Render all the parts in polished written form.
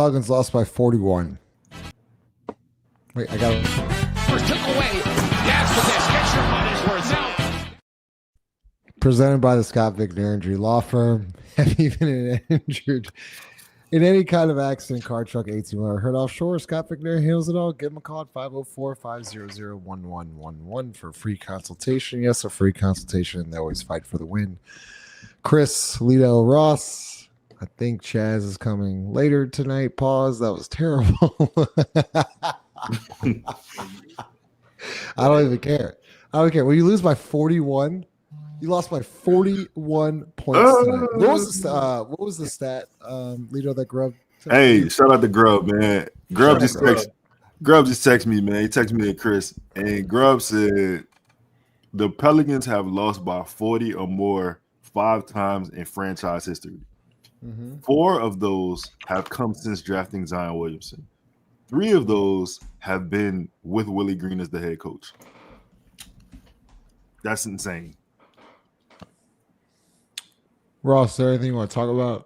Pelicans lost by 41. Wait, I got it. First took away. Yes, with this. Get your money's worth now. Presented by the Scott Vicknair Injury Law Firm. Have you been injured in any kind of accident, car, truck, 18 or heard offshore? Scott Vicknair handles it all. Give him a call at 504-500-1111 for a free consultation. Yes, a free consultation. They always fight for the win. Chris, Lido, Ross. I think Chaz is coming later tonight. Pause. That was terrible. I don't even care. I don't care. When you lose by 41, you lost by 41 points tonight. What was the stat, Lido, that Grub? Hey, shout out to Grub, man. Grub just texted me, man. He texted me and Chris, and Grub said the Pelicans have lost by 40 or more 5 times in franchise history. 4 of those have come since drafting Zion Williamson. 3 of those have been with Willie Green as the head coach. That's insane. Ross, is there anything you want to talk about?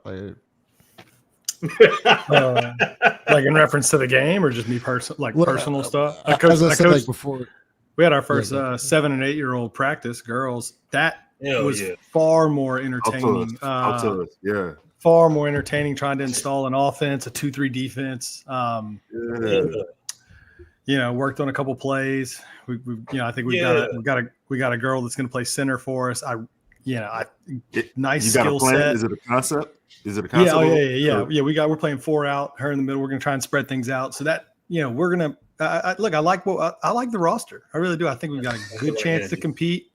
Like in reference to the game, or just me personal stuff? As I said, like before, we had our first 7 and 8 year old practice girls. That was far more entertaining. Far more entertaining trying to install an offense, a 2-3 defense. Worked on a couple plays. I think we got a girl that's going to play center for us. Nice skill set. Is it a concept? Yeah. We're playing 4 out, her in the middle. We're going to try and spread things out so that we're going to. I like the roster. I really do. I think we've got a good chance to compete.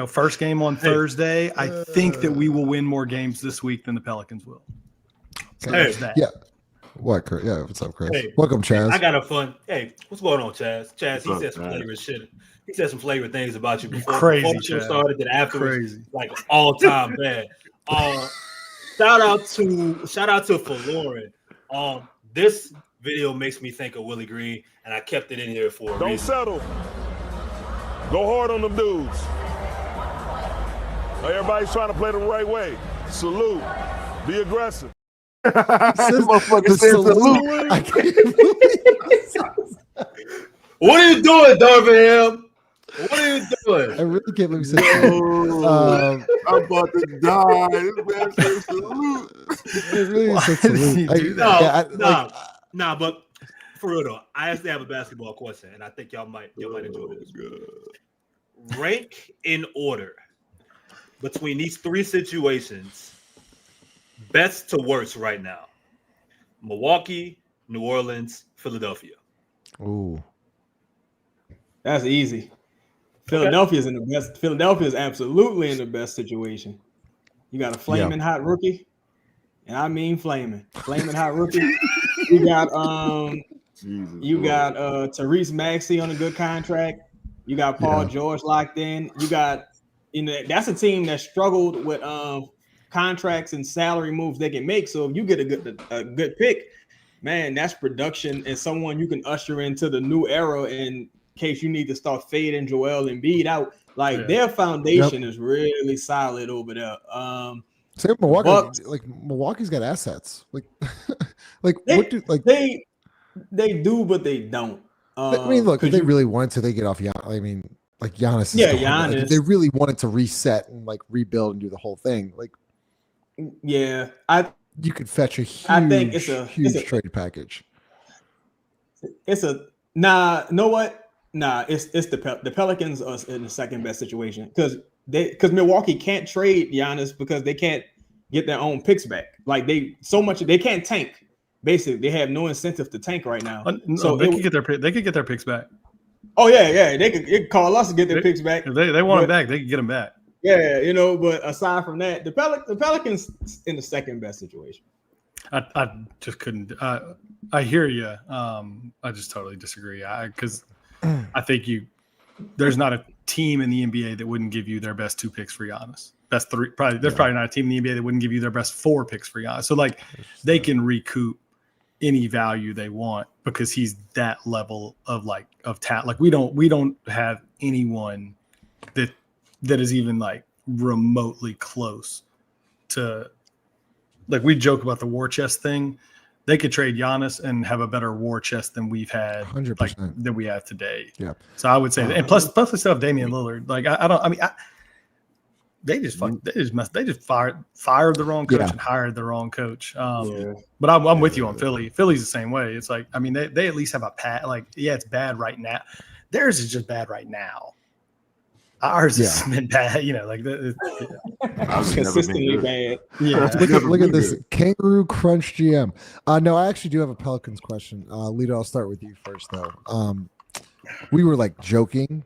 First game on Thursday. I think that we will win more games this week than the Pelicans will. So yeah. What, Chris? Yeah, what's up, Chris? Hey, welcome, Chaz. I got a fun. Hey, what's going on, Chaz? Chaz, he said some flagrant shit. He said some flagrant things about you before the show started. That afterwards, like all time bad. Shout out to Falorin. This video makes me think of Willie Green, and I kept it in here for a reason. Don't settle. Go hard on them dudes. Everybody's trying to play the right way. Salute. Be aggressive. Motherfucker said salute. I can't believe What are you doing, Darvin? What are you doing? I really can't believe you said I'm about to die. This man said salute. It really said salute. Nah, but for real though, I actually have a basketball question, and I think y'all might enjoy this. Rank in order between these 3 situations, best to worst right now: Milwaukee, New Orleans, Philadelphia. Ooh, that's easy. Philadelphia's in the best. Philadelphia's absolutely in the best situation. You got a flaming hot rookie, and I mean flaming hot rookie. You got Tyrese Maxey on a good contract. You got Paul George locked in. You got that's a team that struggled with contracts and salary moves they can make. So if you get a good pick, man, that's production and someone you can usher into the new era in case you need to start fading Joel Embiid out. Their foundation is really solid over there. Same Milwaukee. Milwaukee's got assets. They do, but they don't. I mean, look, if they really wanted to, they get off Giannis. I mean, Giannis. Giannis. If they really wanted to reset and rebuild and do the whole thing, you could fetch a huge, I think it's a trade package. It's the Pelicans are in the second best situation because Milwaukee can't trade Giannis because they can't get their own picks back. They can't tank. Basically, they have no incentive to tank right now. So they could get their picks back. Oh yeah, they could call us to get their picks back. If they want them back, they can get them back. Yeah, but aside from that, the Pelicans in the second best situation. I just couldn't. I hear you. I just totally disagree. Because I think there's not a team in the NBA that wouldn't give you their best 2 picks for Giannis. Best 3, probably. There's probably not a team in the NBA that wouldn't give you their best 4 picks for Giannis. So they can recoup any value they want because he's that level of talent. We don't have anyone that is even remotely close to like we joke about the war chest thing. They could trade Giannis and have a better war chest than we've had, 100%. than we have today. Yeah. So I would say, and plus they still have Damian Lillard. Like they just fired the wrong coach and hired the wrong coach. But I'm with you on Philly. Philly's the same way. It's like, I mean, they at least have a it's bad right now. Theirs is just bad right now. Ours has been bad, consistently bad. Yeah. Look at this Kangaroo Crunch GM. No, I actually do have a Pelicans question. Lito, I'll start with you first, though. We were like joking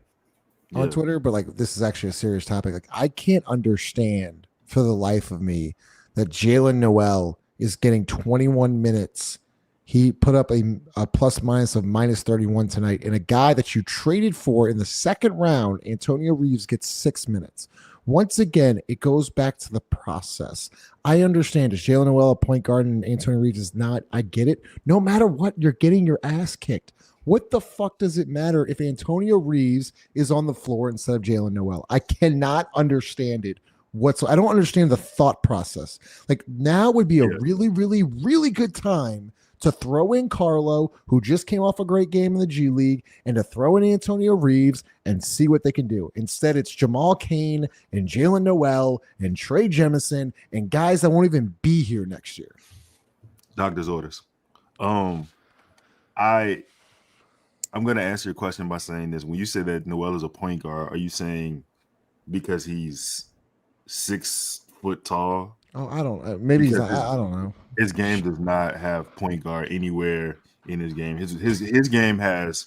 on Twitter, but like this is actually a serious topic. Like, I can't understand for the life of me that Jalen Noel is getting 21 minutes. He put up a plus minus of minus 31 tonight, and a guy that you traded for in the second round, Antonio Reeves, gets 6 minutes. Once again, it goes back to the process. I understand, is Jalen Noel a point guard and Antonio Reeves is not? I get it. No matter what, you're getting your ass kicked. What the fuck does it matter if Antonio Reeves is on the floor instead of Jalen Noel? I cannot understand it. I don't understand the thought process. Like, now would be a really, really, really good time to throw in Carlo, who just came off a great game in the G League, and to throw in Antonio Reeves and see what they can do. Instead, it's Jamal Cain and Jalen Noel and Trey Jemison and guys that won't even be here next year. Doctor's orders. I'm going to answer your question by saying this. When you say that Noel is a point guard, are you saying because he's 6 foot tall? Oh, I don't. Maybe he's not. I don't know. His game does not have point guard anywhere in his game. His game has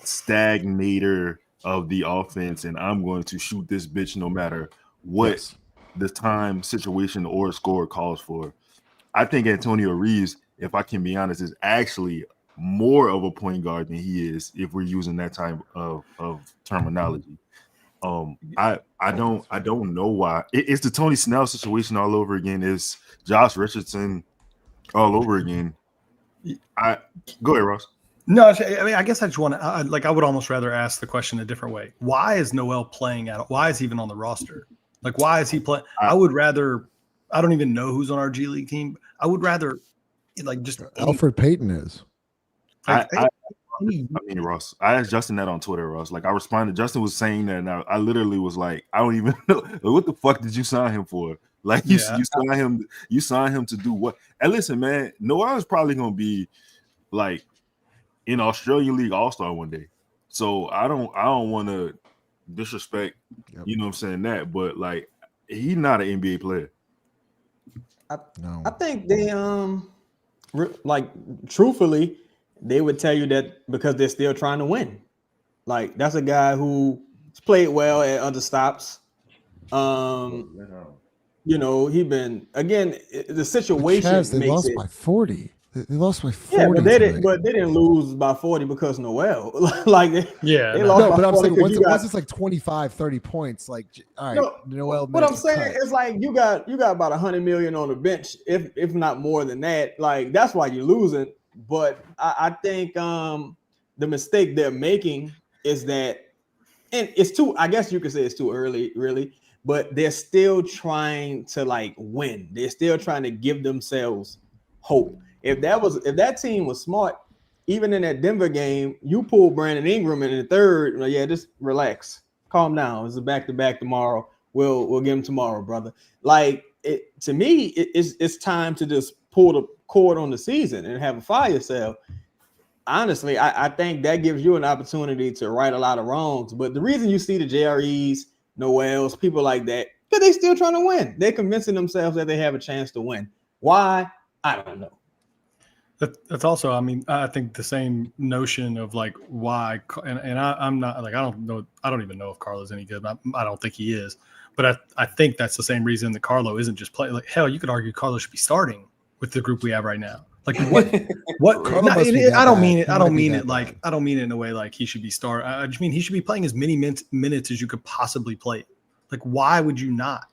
stagnator of the offense, and I'm going to shoot this bitch no matter what the time, situation, or score calls for. I think Antonio Reeves, if I can be honest, is actually more of a point guard than he is if we're using that type of terminology. I don't know why. It's the Tony Snell situation all over again. It's Josh Richardson all over again. Go ahead, Ross. No, I mean, I guess I just want to I would almost rather ask the question a different way. Why is Noel playing at? Why is he even on the roster? Like, why is he playing? I would rather. I don't even know who's on our G League team. I would rather just Alfred Payton is. I mean, Ross, I asked Justin that on Twitter, Ross. Like, I responded. Justin was saying that, and I literally was like, I don't even know. Like, what the fuck did you sign him for? Like, you signed him to do what? And listen, man, Noah is probably going to be like in Australian League All-Star one day. So I don't want to disrespect, you know what I'm saying, that, but like, he's not an NBA player. I think they truthfully, they would tell you that because they're still trying to win. Like, that's a guy who's played well at other stops. He been, again, the situation they lost by 40. They lost by 40. Yeah, but they didn't lose by 40 because Noel. They lost but I'm saying once it's like 25, 30 points, like, all right, Noel. What I'm saying is, like, you got about 100 million on the bench, if not more than that. Like, that's why you're losing. But I think the mistake they're making is that, and it's too, I guess you could say it's too early, really, but they're still trying to like win. They're still trying to give themselves hope. If that team was smart, even in that Denver game, you pulled Brandon Ingram in the third. Just relax, calm down. It's a back-to-back tomorrow. We'll get him tomorrow, brother. Like, to me, it's time to just pull the cord on the season and have a fire sale. Honestly, I think that gives you an opportunity to right a lot of wrongs. But the reason you see the JREs, Noels, people like that, because they're still trying to win. They're convincing themselves that they have a chance to win. Why? I don't know. That's also, I mean, I think the same notion of like why, and I'm not like, I don't even know if Carlo's any good. I don't think he is, but I think that's the same reason that Carlo isn't just playing. Like, hell, you could argue Carlo should be starting with the group we have right now. Like, what? I don't mean it. I don't mean it like, I don't mean it in a way like he should be starting. I just mean he should be playing as many minutes as you could possibly play. Like, why would you not?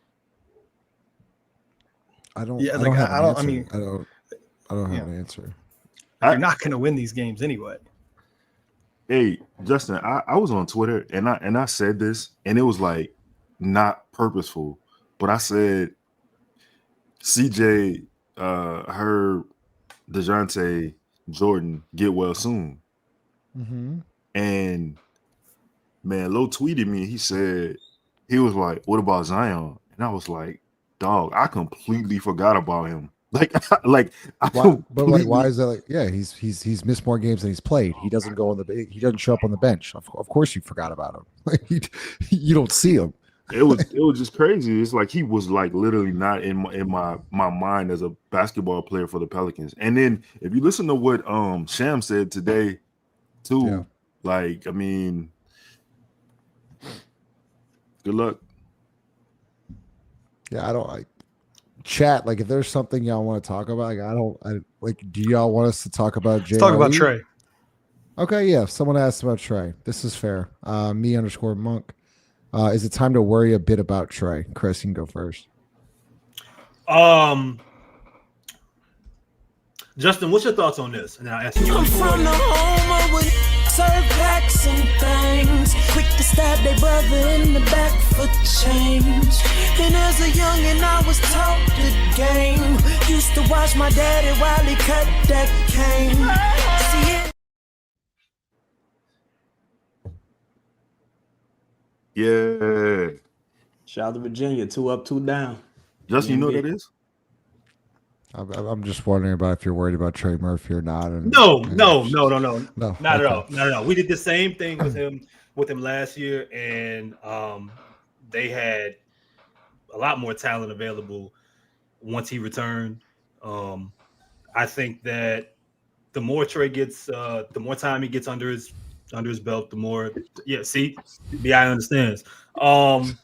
I don't. Yeah, I like, don't have an answer. You're not going to win these games anyway. Hey, Justin, I was on Twitter and I said this, and it was like not purposeful, but I said CJ heard DeJounte Jordan get well soon. Mm-hmm. And man, Lo tweeted me. He said, he was like, what about Zion? And I was like, dog, I completely forgot about him. Why is that? Like, yeah, he's missed more games than he's played. He doesn't show up on the bench. Of course, you forgot about him. Like, you don't see him. It was just crazy. It's like he was like literally not in my mind as a basketball player for the Pelicans. And then if you listen to what Sham said today, too, yeah. like, I mean, good luck. Yeah, I don't like chat. Like, if there's something y'all want to talk about, do y'all want us to talk about Jay? Let's talk about Trey. Okay, yeah. If someone asked about Trey, this is fair. Me_Monk. Is it time to worry a bit about Trey? Chris, you can go first. Justin, what's your thoughts on this? And I'll ask you. I'm from the home of serve packs and things. Quick to stab their brother in the back for change. And as a youngin', I was taught the game. Used to watch my daddy while he cut that cane. See it. Yeah. Shout out to Virginia, 2 up, 2 down. Justin, you know what that is? I'm just wondering about if you're worried about Trey Murphy or not. No, not at all. We did the same thing with him last year, and they had a lot more talent available once he returned. I think that the more Trey gets, the more time he gets under his belt, the more BI understands. The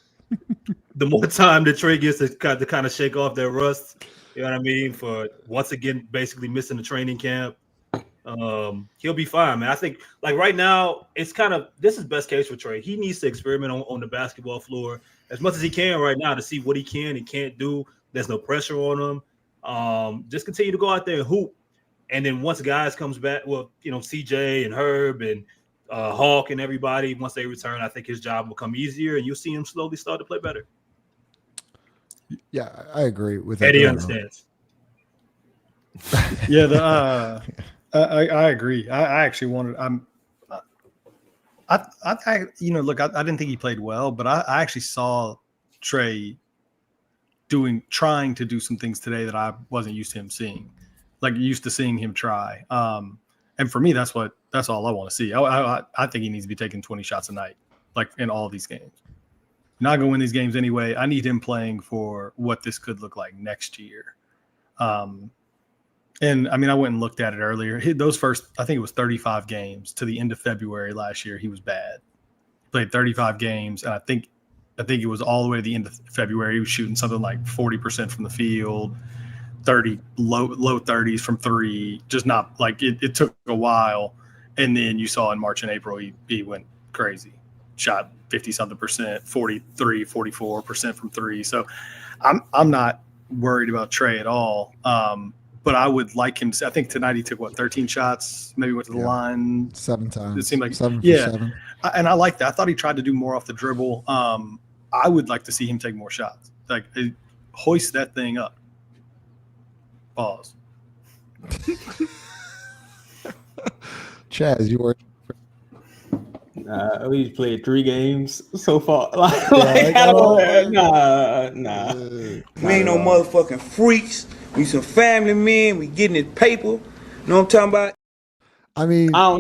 more time that Trey gets to kind of shake off that rust, you know what I mean, for once again basically missing the training camp, he'll be fine, man. I think like right now this is best case for Trey. He needs to experiment on the basketball floor as much as he can right now to see what he can and can't do. There's no pressure on him. Just continue to go out there and hoop. And then once guys comes back, CJ and Herb and Hawk and everybody, once they return, I think his job will come easier and you'll see him slowly start to play better. Yeah, I agree with that. Eddie understands. Yeah, I agree. I actually wanted. I didn't think he played well, but I actually saw Trey trying to do some things today that I wasn't used to him seeing, like used to seeing him try. And for me, that's all I want to see. I think he needs to be taking 20 shots a night, like in all these games. Not going to win these games anyway. I need him playing for what this could look like next year. And I mean, I went and looked at it earlier. Those first, I think it was 35 games to the end of February last year. He was bad. Played 35 games, and I think it was all the way to the end of February. He was shooting something like 40% from the field, 30 low 30s from three. Just not like it took a while, and then you saw in March and April he went crazy. Shot 50-something%, 43, 44% from three. So I'm not worried about Trey at all. But I would like him. I think tonight he took 13 shots, maybe went to the line 7 times. It seemed like 7 for 7. And I like that. I thought he tried to do more off the dribble. I would like to see him take more shots. Like hoist that thing up. Pause. Chaz, you were. We've played 3 games so far. Nah. We ain't no motherfucking freaks. We some family men. We getting it paper. Know what I'm talking about? I mean, I'll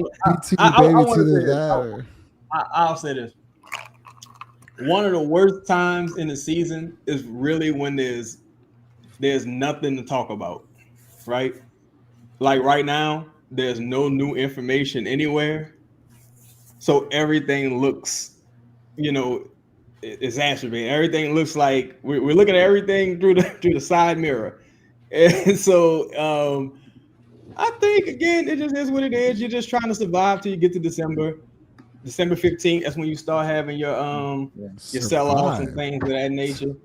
say this. One of the worst times in the season is really when there's nothing to talk about, right? Like right now, there's no new information anywhere. So everything looks, exacerbated. Everything looks like we're looking at everything through the side mirror. And so I think, again, it just is what it is. You're just trying to survive till you get to December 15th. That's when you start having your sell-offs and things of that nature.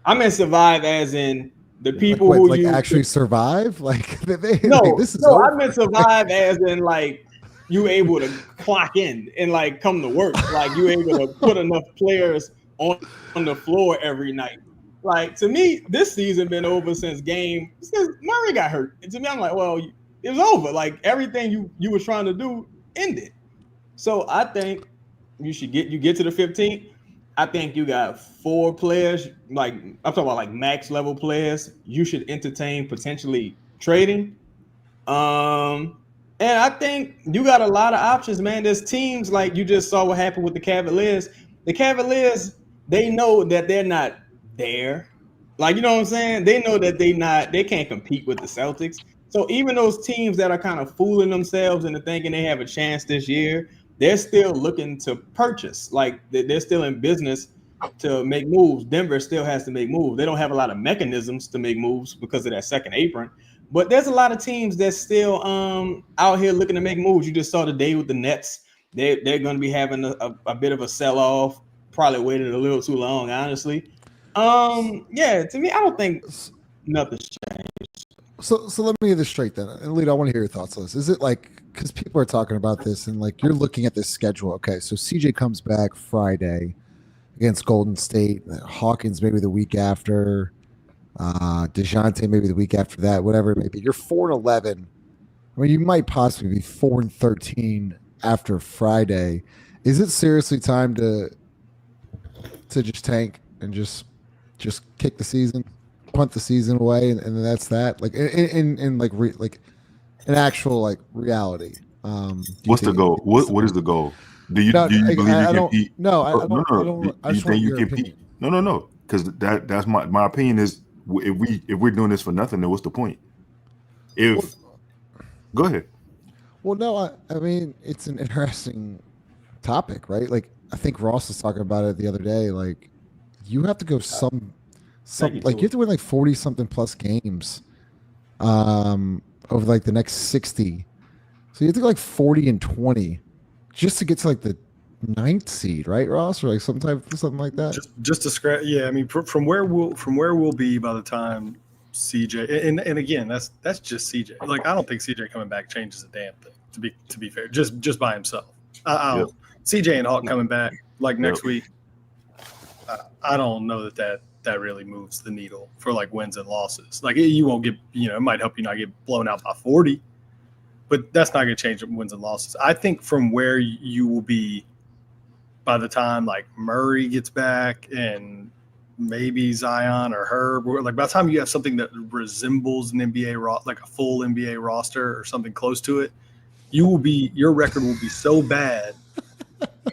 I meant survive as in the people who you actually survive. I meant survive as in like you able to clock in and like come to work. Like you able to put enough players on the floor every night. Like to me, this season been over since Murray got hurt. And to me, I'm like, well, it was over. Like everything you were trying to do ended. So I think you get to the 15th. I think you got 4 players. Like I'm talking about like max level players. You should entertain potentially trading. And I think you got a lot of options, man. There's teams like you just saw what happened with the Cavaliers. The Cavaliers, they know that they're not there. Like, you know what I'm saying? They know that they can't compete with the Celtics. So even those teams that are kind of fooling themselves into thinking they have a chance this year, they're still looking to purchase. Like they're still in business to make moves. Denver still has to make moves. They don't have a lot of mechanisms to make moves because of that second apron. But there's a lot of teams that's still out here looking to make moves. You just saw today with the Nets. They're going to be having a bit of a sell-off. Probably waited a little too long, honestly. Yeah, to me, I don't think nothing's changed. So let me get this straight then. And Lito, I want to hear your thoughts on this. Is it like, because people are talking about this and like you're looking at this schedule. Okay, so CJ comes back Friday against Golden State. Hawkins maybe the week after. DeJounte maybe the week after that, whatever it may be. You're 4-11. I mean, you might possibly be 4-13 after Friday. Is it seriously time to just tank and just kick the season, punt the season away, and that's that? Like in like an actual like reality. What's the goal? What is the goal? Do you believe you can beat? No, I don't. Do you think you can beat? No. Because that's my opinion is. If we're doing this for nothing, then what's the point? Go ahead. Well, no, I mean it's an interesting topic, right? Like I think Ross was talking about it the other day. Like you have to go some like you have to win like 40 something plus games, over like the next 60. So you have to go like 40-20 just to get to like the 9th seed, right, Ross, or like something like that. Just to scratch, yeah. I mean, from where we'll be by the time CJ and again, that's just CJ. Like, I don't think CJ coming back changes a damn thing. To be fair, just by himself. CJ and Hawk coming back like next week. I don't know that really moves the needle for like wins and losses. Like you won't get, it might help you not get blown out by 40, but that's not going to change wins and losses. I think from where you will be by the time like Murray gets back and maybe Zion or Herb, or like by the time you have something that resembles an NBA like a full NBA roster or something close to it, your record will be so bad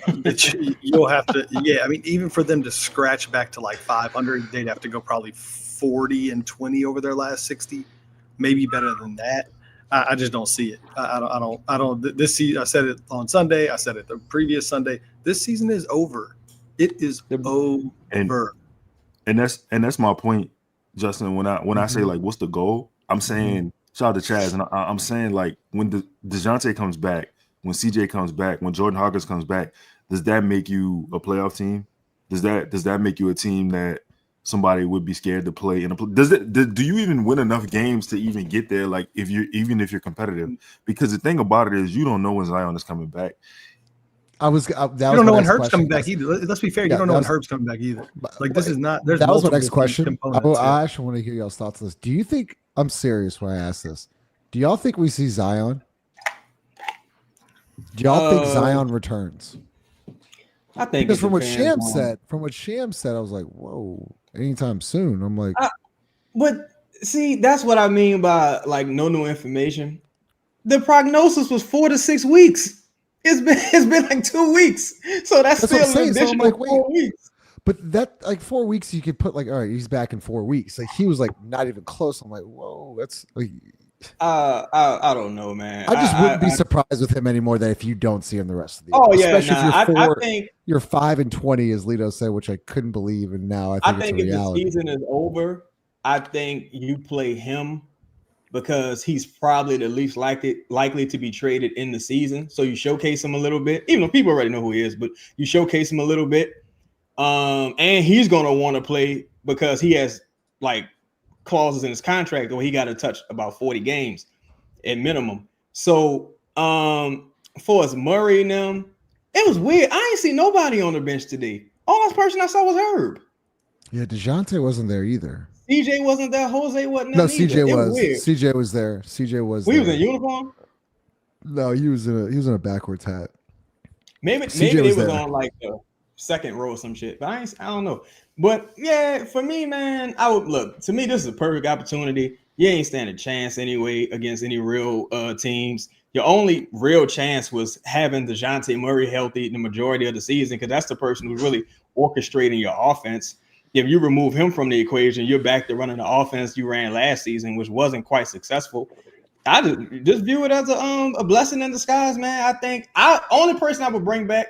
that you'll have to. Yeah, I mean, even for them to scratch back to like 500, they'd have to go probably 40-20 over their last 60, maybe better than that. I just don't see it. I don't. This season, I said it on Sunday. I said it the previous Sunday. This season is over. It is over. And that's my point, Justin. When I say like, what's the goal? I'm saying shout out to Chaz, and I'm saying like when DeJounte comes back, when CJ comes back, when Jordan Hawkins comes back, does that make you a playoff team? Does that make you a team that somebody would be scared to play do you even win enough games to even get there? Like if you're competitive, because the thing about it is you don't know when Zion is coming back. You don't know when Herb's coming back either. Let's be fair. You don't know when Herb's coming back either. Like this is not. That was my next question. I actually want to hear y'all's thoughts on this. Do you think? I'm serious when I ask this. Do y'all think we see Zion? Do y'all think Zion returns? I think because from what Sham said, I was like, whoa. Anytime soon. I'm like, but see, that's what I mean by like no new information. The prognosis was 4 to 6 weeks. It's been like 2 weeks, so that's still an additional like, 4 weeks. But that like 4 weeks, you could put like, all right, he's back in 4 weeks. Like he was like not even close. I'm like, whoa, that's like. I don't know, man. I just wouldn't be surprised with him anymore than if you don't see him the rest of the year. Oh yeah, especially I think you're 5-20, as Lito said, which I couldn't believe, and now I think it's a reality. If the season is over, I think you play him because he's probably the least likely to be traded in the season. So you showcase him a little bit, even though people already know who he is, but you showcase him a little bit, and he's gonna want to play because he has like clauses in his contract where he got to touch about 40 games at minimum. So for us Murray and them, it was weird. I ain't see nobody on the bench today. Only person I saw was Herb. Yeah, DeJounte wasn't there either. CJ wasn't there. Jose wasn't there. there. No, CJ was. Weird. CJ was there. CJ was. He was in uniform. No, he was in a backwards hat. Maybe they was on like the second row or some shit, but I don't know. But yeah, for me, man, I would look. To me, this is a perfect opportunity. You ain't stand a chance anyway against any real teams. Your only real chance was having DeJounte Murray healthy the majority of the season, because that's the person who's really orchestrating your offense. If you remove him from the equation, you're back to running the offense you ran last season, which wasn't quite successful. I just view it as a blessing in disguise, man. I think only person I would bring back,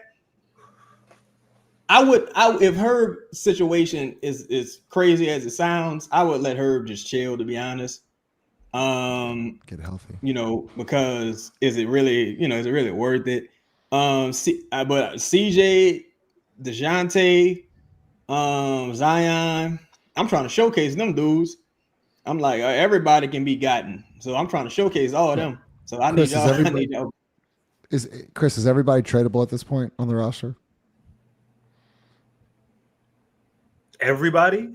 if Herb's situation is crazy as it sounds, I would let Herb just chill, to be honest. Get healthy, because is it really worth it? But CJ, DeJounte, Zion, I'm trying to showcase them dudes. I'm like, everybody can be gotten, so I'm trying to showcase all of them. So I need y'all. Chris, is everybody tradable at this point on the roster? Everybody?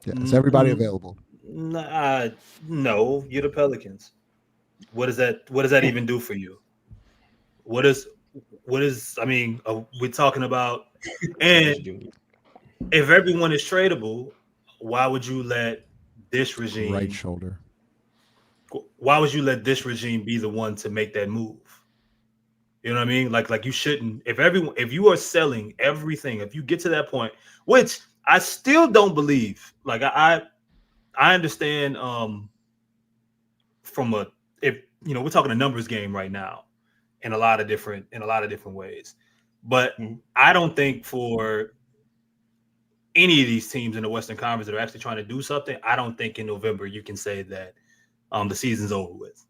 Yeah, is everybody available? No, you're the Pelicans. What does that even do for you? What is? I mean, we're talking about, and if everyone is tradable, why would you let this regime right shoulder? Why would you let this regime be the one to make that move? You know what I mean? Like you shouldn't. If you are selling everything, if you get to that point, which I still don't believe. Like I understand we're talking a numbers game right now in a lot of different ways. But I don't think for any of these teams in the Western Conference that are actually trying to do something, I don't think in November you can say that the season's over with.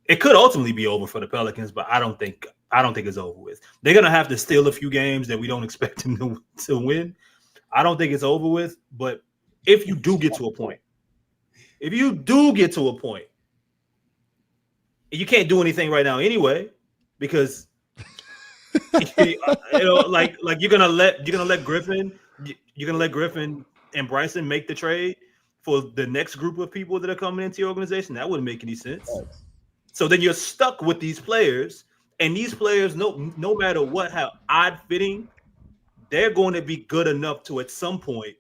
It could ultimately be over for the Pelicans, but I don't think it's over with. They're gonna have to steal a few games that we don't expect them to win. I don't think it's over with, but if you do get to a point, you can't do anything right now anyway, because like you're gonna let Griffin and Bryson make the trade for the next group of people that are coming into your organization. That wouldn't make any sense. So then you're stuck with these players, and these players, no matter what, how odd fitting, they're going to be good enough to at some point.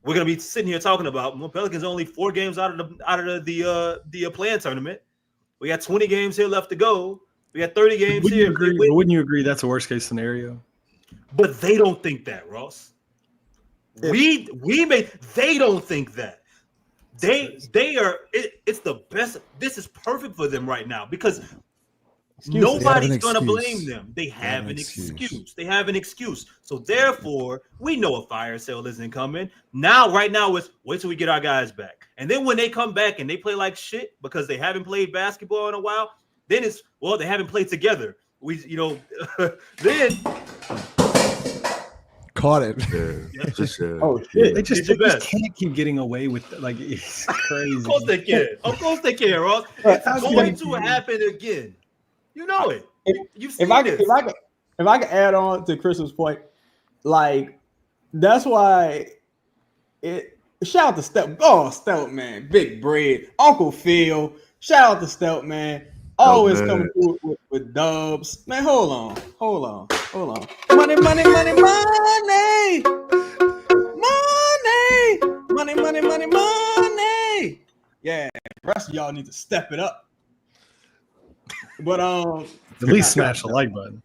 We're going to be sitting here talking about Pelicans only 4 games out of the play-in tournament. We got 20 games here left to go. We got 30 games here. Wouldn't you agree that's a worst case scenario? But they don't think that, Ross. They don't think that. They are. It's the best. This is perfect for them right now because nobody's going to blame them. They have an excuse. They have an excuse. So therefore, we know a fire sale isn't coming. Right now, it's wait till we get our guys back, and then when they come back and they play like shit because they haven't played basketball in a while, then it's they haven't played together. Then. Caught it. Yeah. Oh shit! They just can't keep getting away with it. Like it's crazy. Of course they can, Ross. It's going to happen again. You know it. If I could add on to Chris's point, like that's why shout out to Stout man, Big Bread, Uncle Phil. Shout out to Stout man. Always coming through with dubs. Man, hold on. Money. Yeah, the rest of y'all need to step it up. But at least smash the like button.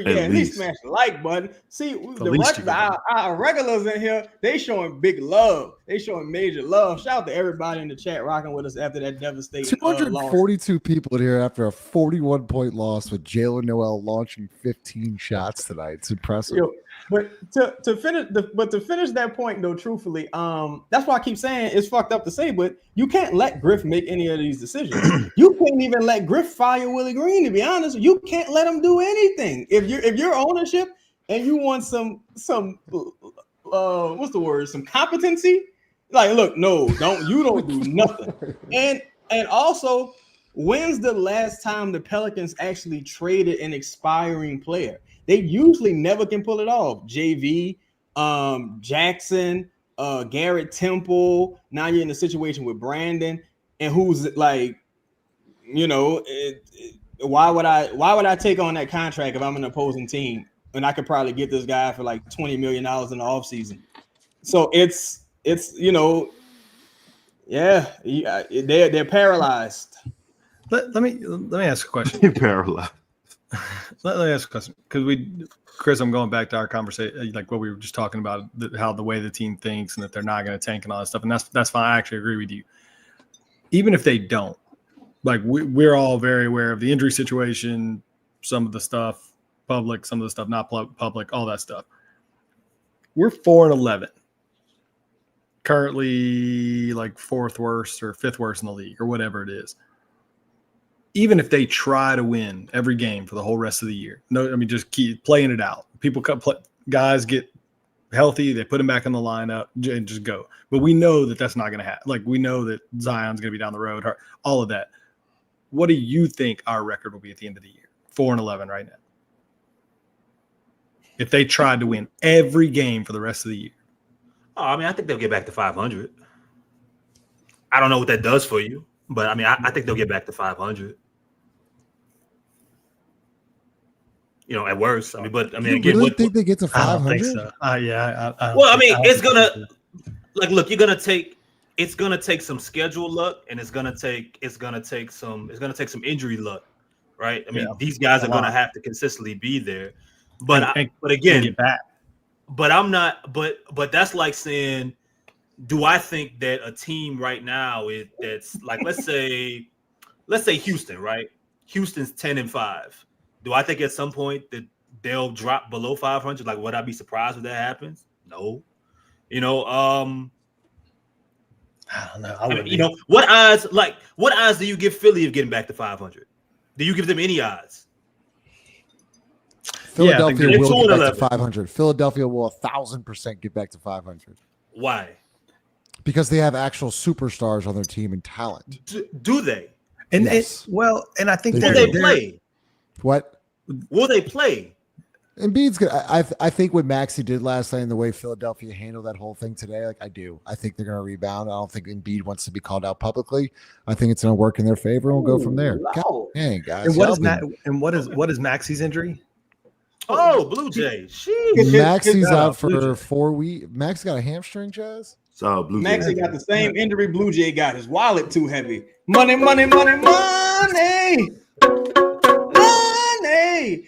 At least smash the like button. See, our regulars in here, they showing big love. They showing major love. Shout out to everybody in the chat rocking with us after that devastating 242 people in here after a 41-point loss with Jalen Noel launching 15 shots tonight. It's impressive. But to finish that point though, truthfully, that's why I keep saying it's fucked up to say, but you can't let Griff make any of these decisions. You can't even let Griff fire Willie Green, to be honest. You can't let him do anything. If you're ownership and you want some what's the word? Some competency. Like, look, you don't do nothing. And also, when's the last time the Pelicans actually traded an expiring player? They usually never can pull it off. JV, Jackson, Garrett Temple. Now you're in a situation with Brandon, and who's like, why would I take on that contract if I'm an opposing team and I could probably get this guy for like $20 million in the offseason? So it's they're paralyzed. Let me ask a question. You're paralyzed. Let me ask a question because Chris, I'm going back to our conversation, like what we were just talking about, how the way the team thinks and that they're not going to tank and all that stuff, and that's fine. I actually agree with you. Even if they don't, like we're all very aware of the injury situation, some of the stuff public, some of the stuff not public, all that stuff. We're 4-11, currently like 4th worst or 5th worst in the league or whatever it is. Even if they try to win every game for the whole rest of the year, just keep playing it out. Guys get healthy, they put them back in the lineup and just go. But we know that that's not going to happen. Like we know that Zion's going to be down the road, all of that. What do you think our record will be at the end of the year? 4-11 right now. If they tried to win every game for the rest of the year. Oh, I think they'll get back to 500. I don't know what that does for you, but I think they'll get back to 500. At worst. You really think they get to 500? I don't think so. It's gonna look. It's gonna take some schedule luck, and it's gonna take some injury luck, right? These guys are gonna have to consistently be there. But again, get back. But I'm not. But that's like saying, do I think that a team right now that's like let's say Houston, right? Houston's 10-5. Do I think at some point that they'll drop below 500? Like, would I be surprised if that happens? No. I don't know. What odds do you give Philly of getting back to 500? Do you give them any odds? Philadelphia will get back to 500. Philadelphia will 1,000% get back to 500. Why? Because they have actual superstars on their team and talent. Do they? And yes. I think will they play? What? Will they play? Embiid's good. I think what Maxey did last night and the way Philadelphia handled that whole thing today, I do. I think they're going to rebound. I don't think Embiid wants to be called out publicly. I think it's going to work in their favor, and we'll go from there. Wow. Dang, guys. And what is Maxey's injury? Oh, Blue Jay. Maxey's out for 4 weeks. Max got a hamstring, Jazz. So Blue Maxey got the same injury Blue Jay got. His wallet too heavy. Money.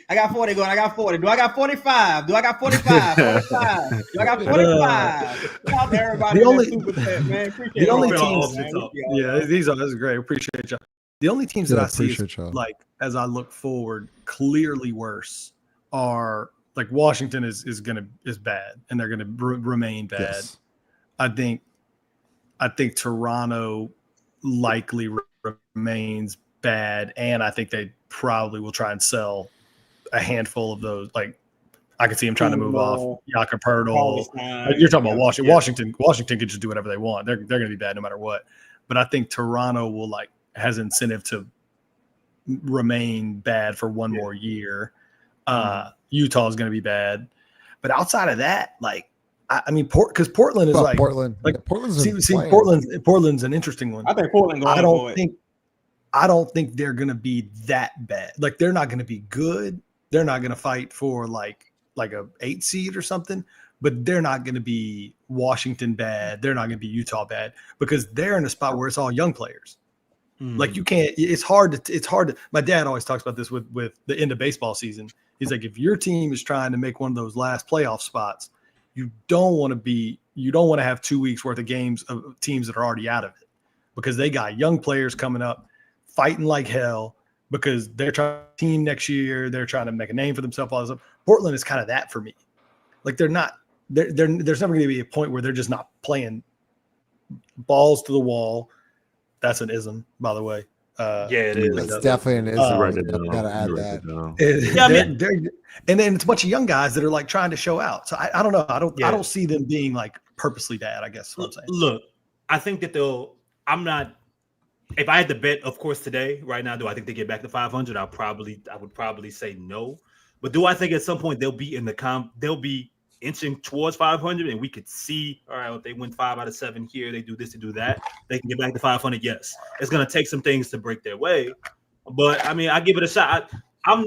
I got 40 going. I got 40. Do I got 45? Do I got 45? 45. Do I got 45? Shout out to everybody. The only teams. This is great. Appreciate y'all. The only teams that I see like as I look forward clearly worse are like Washington is bad and they're gonna remain bad. Yes. I think Toronto likely remains bad, and I think they probably will try and sell a handful of those. Like I could see him trying to move off Jakob Poeltl. You're talking about Washington. Yeah. Washington could just do whatever they want. They're going to be bad no matter what. But I think Toronto has incentive to remain bad for one more year. Utah is going to be bad, but outside of that, because Portland is Portland's an interesting one. I think Portland. I don't think they're going to be that bad. Like they're not going to be good. They're not going to fight for like a 8 seed or something, but they're not going to be Washington bad. They're not going to be Utah bad because they're in a spot where it's all young players. Like you can't, it's hard to, my dad always talks about this with the end of baseball season. He's like, if your team is trying to make one of those last playoff spots, you don't want to have 2 weeks worth of games of teams that are already out of it because they got young players coming up fighting like hell because they're trying to team next year. They're trying to make a name for themselves. All this stuff. Portland is kind of that for me. Like there's never going to be a point where they're just not playing balls to the wall. That's an ism, by the way. It is. It's definitely an ism. Gotta add that. And then it's a bunch of young guys that are like trying to show out. So I don't know. I don't see them being like purposely bad. I guess what I'm saying. Look, I think that I'm not. If I had to bet, of course, today, right now, do I think they get back to 500? I would probably say no. But do I think at some point they'll be inching towards 500 and we could see, all right, if they win 5 out of 7 here, they do this, they do that, they can get back to 500. Yes, it's going to take some things to break their way. But I mean, I give it a shot. I'm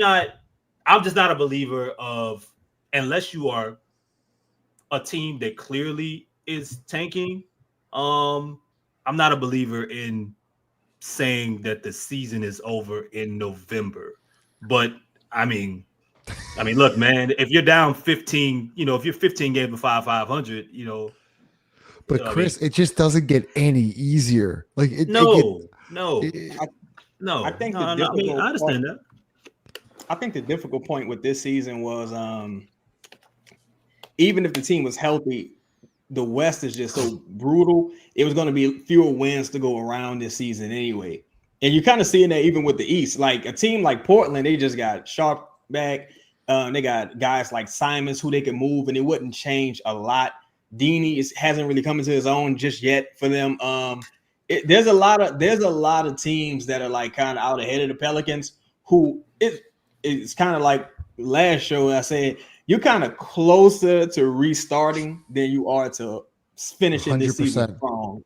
just not a believer of, unless you are a team that clearly is tanking. I'm not a believer in saying that the season is over in November. But I mean, look, man, if you're down 15, if you're 15 games to 500, But Chris, it just doesn't get any easier. Like I understand that. I think the difficult point with this season was even if the team was healthy, the West is just so brutal. It was going to be fewer wins to go around this season anyway. And you're kind of seeing that even with the East. Like a team like Portland, they just got Sharp back. They got guys like Simons who they can move, and it wouldn't change a lot. Deeney hasn't really come into his own just yet for them. There's a lot of teams that are like kind of out ahead of the Pelicans who it's kind of like last show I said, you're kind of closer to restarting than you are to finishing this season strong.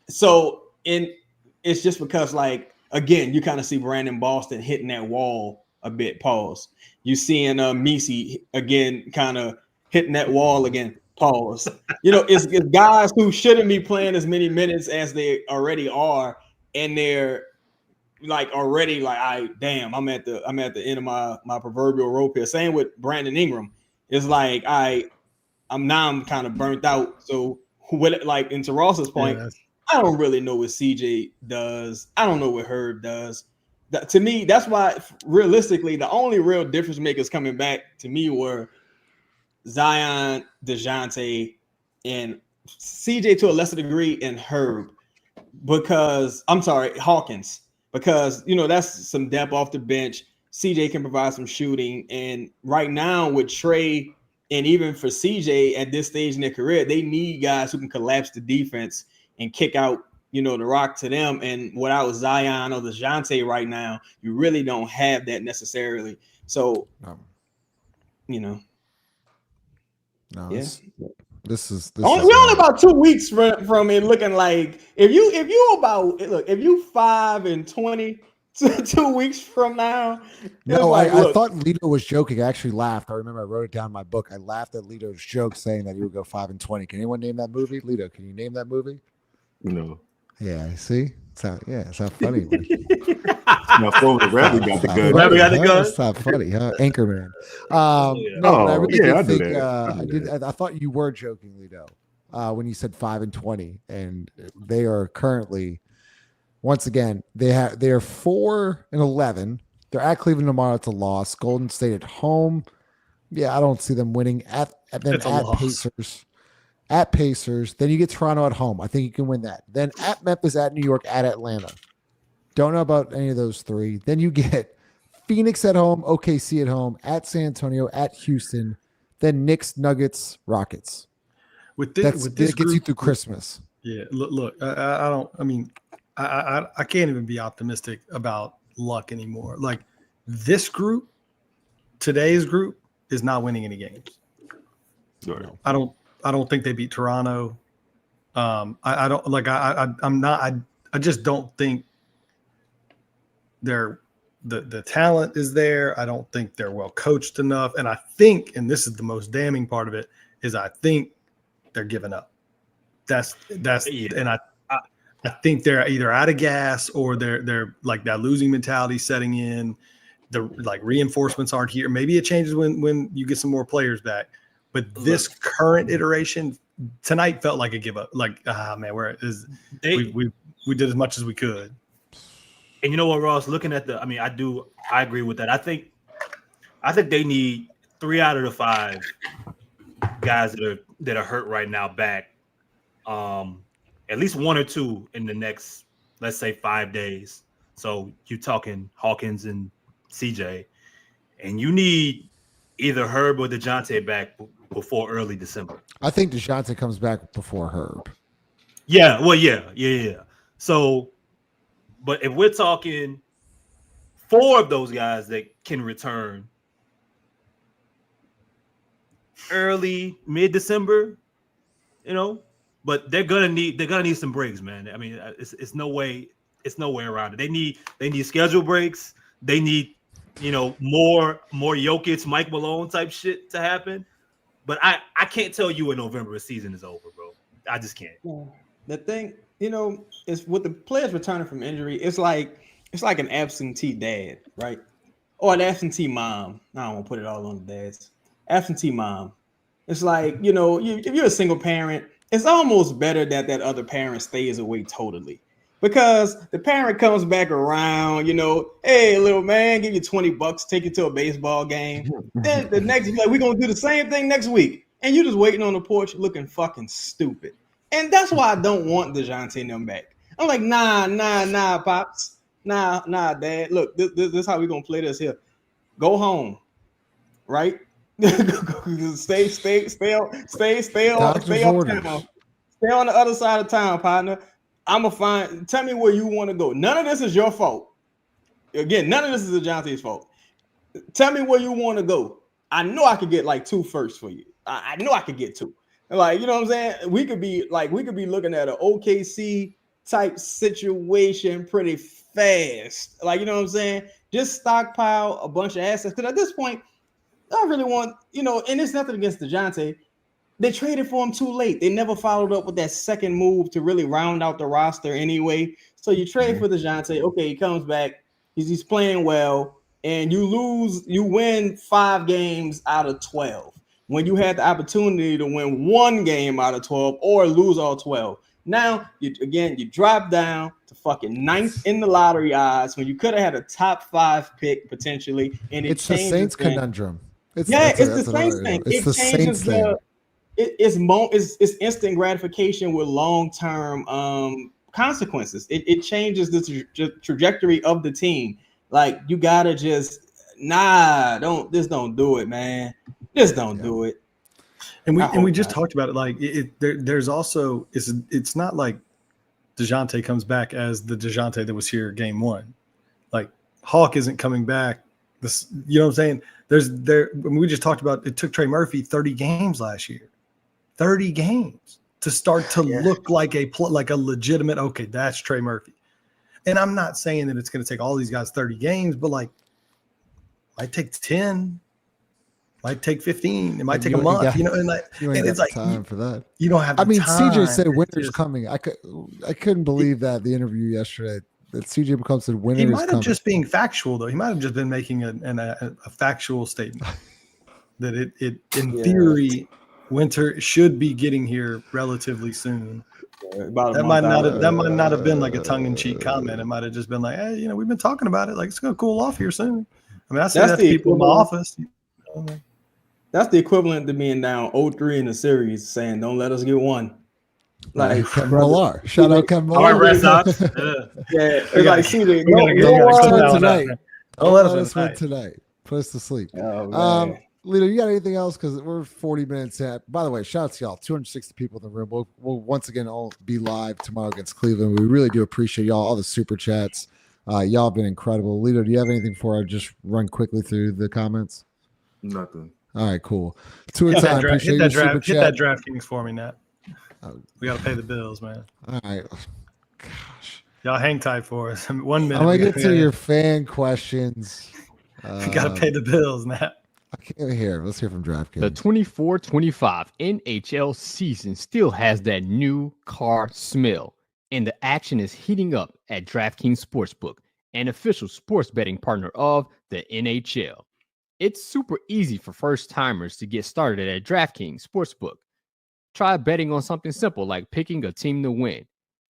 So it's just because, like, again, you kind of see Brandon Boston hitting that wall a bit. Pause. You seeing Misi again, kind of hitting that wall again. Pause. It's guys who shouldn't be playing as many minutes as they already are, and they're like already like, I'm at the end of my proverbial rope here. Same with Brandon Ingram. It's like I'm kind of burnt out. So like, into Ross's point, I don't really know what CJ does. I don't know what Herb does. To me, that's why realistically the only real difference makers coming back to me were Zion, DeJounte, and CJ to a lesser degree, and Herb. Hawkins. Because that's some depth off the bench. CJ can provide some shooting, and right now with Trey and even for CJ at this stage in their career, they need guys who can collapse the defense and kick out, the rock to them. And without Zion or DeJounte right now, you really don't have that necessarily. So, No, yeah. This is we're only about 2 weeks from it looking like if you 5-20 2 weeks from now. No, I thought Lito was joking. I actually laughed. I remember I wrote it down in my book. I laughed at Lito's joke saying that he would go 5-20. Can anyone name that movie? Lito, can you name that movie? No. Yeah, see? It's not funny. Rabbit got the gun. Rabbit got the gun. It's not funny, huh? Anchorman. I really did think I thought you were joking, Lito, when you said 5-20, and they are currently, once again, they are 4-11. They're at Cleveland tomorrow. It's a loss. Golden State at home. Yeah, I don't see them winning. At Pacers. At Pacers, then you get Toronto at home. I think you can win that. Then at Memphis, at New York, at Atlanta. Don't know about any of those three. Then you get Phoenix at home, OKC at home, at San Antonio, at Houston, then Knicks, Nuggets, Rockets. With this gets you through Christmas. Yeah, look, I can't even be optimistic about luck anymore. Like, this group, today's group, is not winning any games. Right. I don't think they beat Toronto. I just don't think they're the talent is there. I don't think they're well coached enough. And I think, and this is the most damning part of it, is I think they're giving up. That's and I think they're either out of gas or they're like that losing mentality setting in. The reinforcements aren't here. Maybe it changes when you get some more players back. But this current iteration tonight felt like a give up. Like, man, we did as much as we could. And you know what, Ross? Looking at I agree with that. I think they need 3 out of the 5 guys that are hurt right now back. At least 1 or 2 in the next, let's say, 5 days. So you're talking Hawkins and CJ, and you need either Herb or DeJounte back before early December. I think DeJounte comes back before Herb. Yeah, well, yeah. So, but if we're talking 4 of those guys that can return, early mid-December, but they're gonna need some breaks, man. I mean, it's no way around it. They need schedule breaks. They need more Jokic, Mike Malone type shit to happen. But I can't tell you in November a season is over, bro. I just can't. The thing, is with the players returning from injury, it's like an absentee dad, right? Or an absentee mom. I don't want to put it all on the dads. Absentee mom. It's like, if you're a single parent, it's almost better that other parent stays away totally. Because the parent comes back around, hey, little man, give you $20, take you to a baseball game. Then the next, we're going to do the same thing next week. And you're just waiting on the porch looking fucking stupid. And that's why I don't want DeJounte and them back. I'm like, nah, Pops. Nah, Dad. Look, this is how we're going to play this here. Go home, right? stay uptown. Stay on the other side of town, partner. Tell me where you want to go. None of this is your fault. Again, none of this is DeJounte's fault. Tell me where you want to go. I know I could get like 2 firsts for you. I know I could get 2. Like, you know what I'm saying? We could be looking at an OKC type situation pretty fast. Like, you know what I'm saying? Just stockpile a bunch of assets. Because at this point, I really want, and it's nothing against DeJounte. They traded for him too late. They never followed up with that second move to really round out the roster anyway. So you trade for DeJounte. Okay, he comes back. He's playing well. And you win 5 games out of 12. When you had the opportunity to win 1 game out of 12 or lose all 12. Now, you drop down to fucking 9th in the lottery odds when you could have had a top 5 pick potentially. And it's the Saints conundrum. It's the Saints thing. It's the Saints thing. It's instant gratification with long-term consequences. It changes the trajectory of the team. Like, you gotta just don't do it, man. Just don't do it. And we just talked about it. Like there's also it's not like DeJounte comes back as the DeJounte that was here game 1. Like Hawk isn't coming back. This, you know what I'm saying? We just talked about it took Trey Murphy 30 games last year. 30 games to start to look like a legitimate, okay, that's Trey Murphy. And I'm not saying that it's going to take all these guys 30 games, but like might take 10, might take 15, it might take a month, and it's like time for that. You don't have. CJ said winter's coming. I couldn't believe that the interview yesterday that CJ McCollum said winter. He might have just being factual though. He might have just been making a factual statement that it in theory winter should be getting here relatively soon. That might not have been like a tongue-in-cheek comment. It might have just been like, hey, we've been talking about it. Like, it's gonna cool off here soon. I mean, I say that to people in my office. That's the equivalent to being down 0-3 in the series, saying, "Don't let us get one." Like Kevin Millar. Shout out Kevin Millar. All right, Red Sox. It's like, see, don't let us win tonight. Put us to sleep. Oh, Lito, you got anything else? Because we're 40 minutes in. By the way, shout out to y'all. 260 people in the room. We'll once again all be live tomorrow against Cleveland. We really do appreciate y'all, all the super chats. Y'all have been incredible. Lito, do you have anything before I just run quickly through the comments? Nothing. All right, cool. 2 at a time. Hit that DraftKings for me, Nat. We got to pay the bills, man. All right. Gosh. Y'all hang tight for us. 1 minute. I'm going to get to your fan questions. You got to pay the bills, Nat. I can't hear. Let's hear from DraftKings. The 24-25 NHL season still has that new car smell, and the action is heating up at DraftKings Sportsbook, an official sports betting partner of the NHL. It's super easy for first-timers to get started at DraftKings Sportsbook. Try betting on something simple like picking a team to win.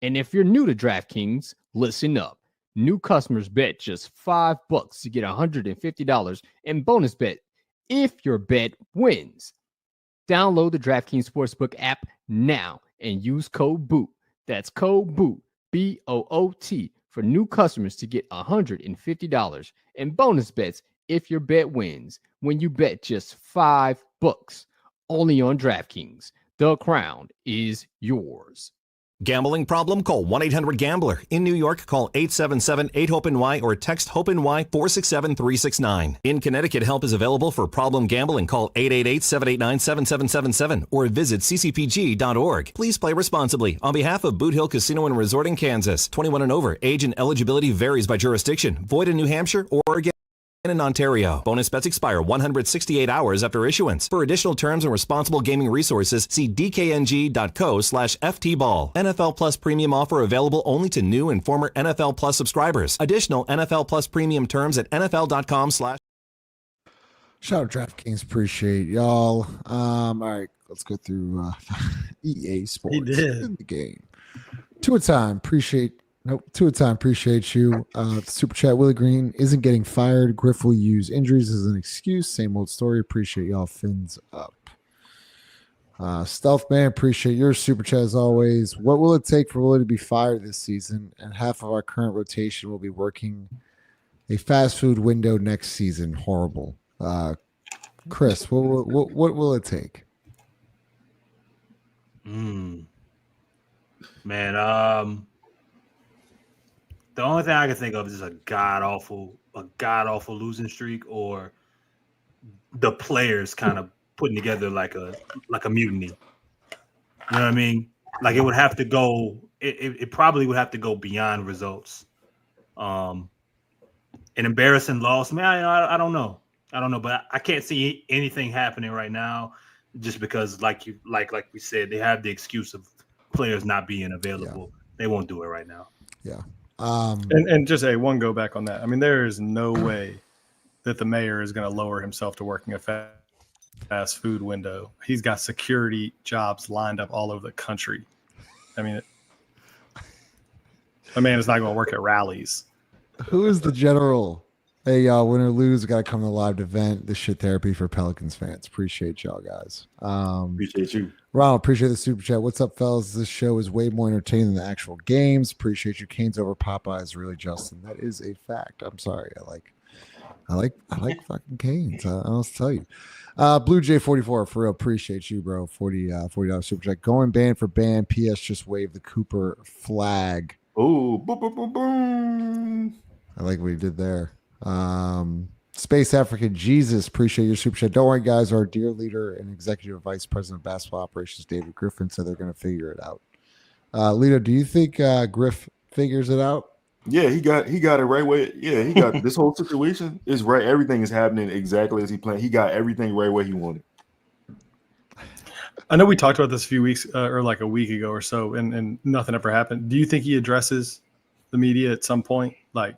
And if you're new to DraftKings, listen up. New customers bet just $5 to get $150 in bonus bet if your bet wins. Download the DraftKings Sportsbook app now and use code BOOT. That's code BOOT, B-O-O-T, for new customers to get $150 in bonus bets if your bet wins when you bet just $5. Only on DraftKings. The crown is yours. Gambling problem? Call 1-800-GAMBLER. In New York, call 877-8-HOPE-NY or text HOPE-NY 467-369. In Connecticut, help is available for problem gambling. Call 888-789-7777 or visit ccpg.org. Please play responsibly. On behalf of Boot Hill Casino and Resort in Kansas, 21 and over. Age and eligibility varies by jurisdiction. Void in New Hampshire, Oregon, in Ontario. Bonus bets expire 168 hours after issuance. For additional terms and responsible gaming resources, see dkng.co/ftball. NFL Plus premium offer available only to new and former NFL Plus subscribers. Additional NFL Plus premium terms at nfl.com/. Shout out DraftKings. Appreciate y'all. All right, let's go through EA Sports. He did. In the game. Two at a time. Appreciate you. Super chat. Willie Green isn't getting fired. Griff will use injuries as an excuse. Same old story. Appreciate y'all. Fins up. Stealth Man, appreciate your super chat as always. What will it take for Willie to be fired this season? And half of our current rotation will be working a fast food window next season. Horrible. Chris, what will it take? Man, the only thing I can think of is a god awful losing streak, or the players kind of putting together like a mutiny. You know what I mean? Like it would have to go. It probably would have to go beyond results. An embarrassing loss, man. I don't know, but I can't see anything happening right now, just because, like we said, they have the excuse of players not being available. Yeah. They won't do it right now. Yeah. And just one go back on that. I mean, there is no way that the mayor is going to lower himself to working a fast food window. He's got security jobs lined up all over the country. I mean, a man is not going to work at rallies. Who is the general? Hey, y'all, win or lose, got to come to the live event. This shit therapy for Pelicans fans. Appreciate y'all, guys. Appreciate you. Ronald, appreciate the super chat. What's up, fellas? This show is way more entertaining than the actual games. Appreciate you. Canes over Popeyes, really, Justin. That is a fact. I'm sorry. I like fucking Canes. I'll tell you. Blue J 44 for real. Appreciate you, bro. $40 super chat. Going band for band. PS just waved the Cooper flag. Oh, boom, boom, boom, boom. I like what he did there. Space African Jesus, appreciate your super chat. Don't worry, guys. Our dear leader and executive vice president of basketball operations, David Griffin, said they're going to figure it out. Lito, do you think Griff figures it out? Yeah, he got it right way. Yeah, he got this whole situation is right. Everything is happening exactly as he planned. He got everything right where he wanted. I know we talked about this a few weeks or like a week ago or so, and nothing ever happened. Do you think he addresses the media at some point, like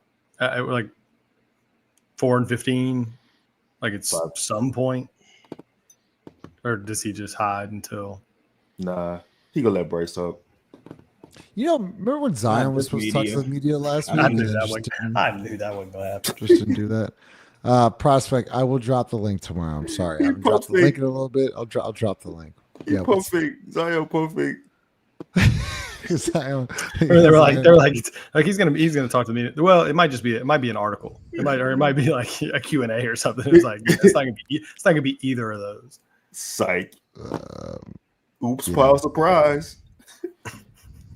4-15, like it's some point, or does he just hide until? Nah, he gonna let Bryce talk. You know, remember when Zion was supposed to talk to the media last week? I knew that wasn't going to happen. Just didn't do that. Prospect, I will drop the link tomorrow. I'm sorry, I haven't dropped the link in a little bit. I'll drop the link. Yeah, perfect. Zion, perfect. Zion. They were like he's gonna talk to me. Well, it might be an article. It might be like a Q&A or something. It's like it's not gonna be either of those. Psych. Oops, pile surprise.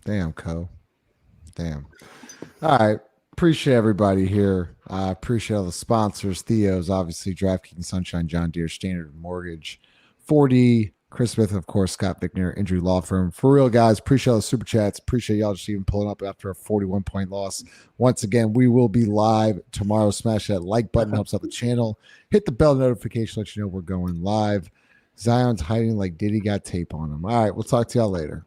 Damn, Co. Damn. All right. Appreciate everybody here. I appreciate all the sponsors. Theo's, obviously, DraftKings, Sunshine, John Deere, Standard Mortgage, 4D, Chris Smith, and of course, Scott Vicknair Injury Law Firm. For real, guys, appreciate all the super chats. Appreciate y'all just even pulling up after a 41-point loss. Once again, we will be live tomorrow. Smash that like button, helps out the channel. Hit the bell notification, let you know we're going live. Zion's hiding like Diddy got tape on him. All right, we'll talk to y'all later.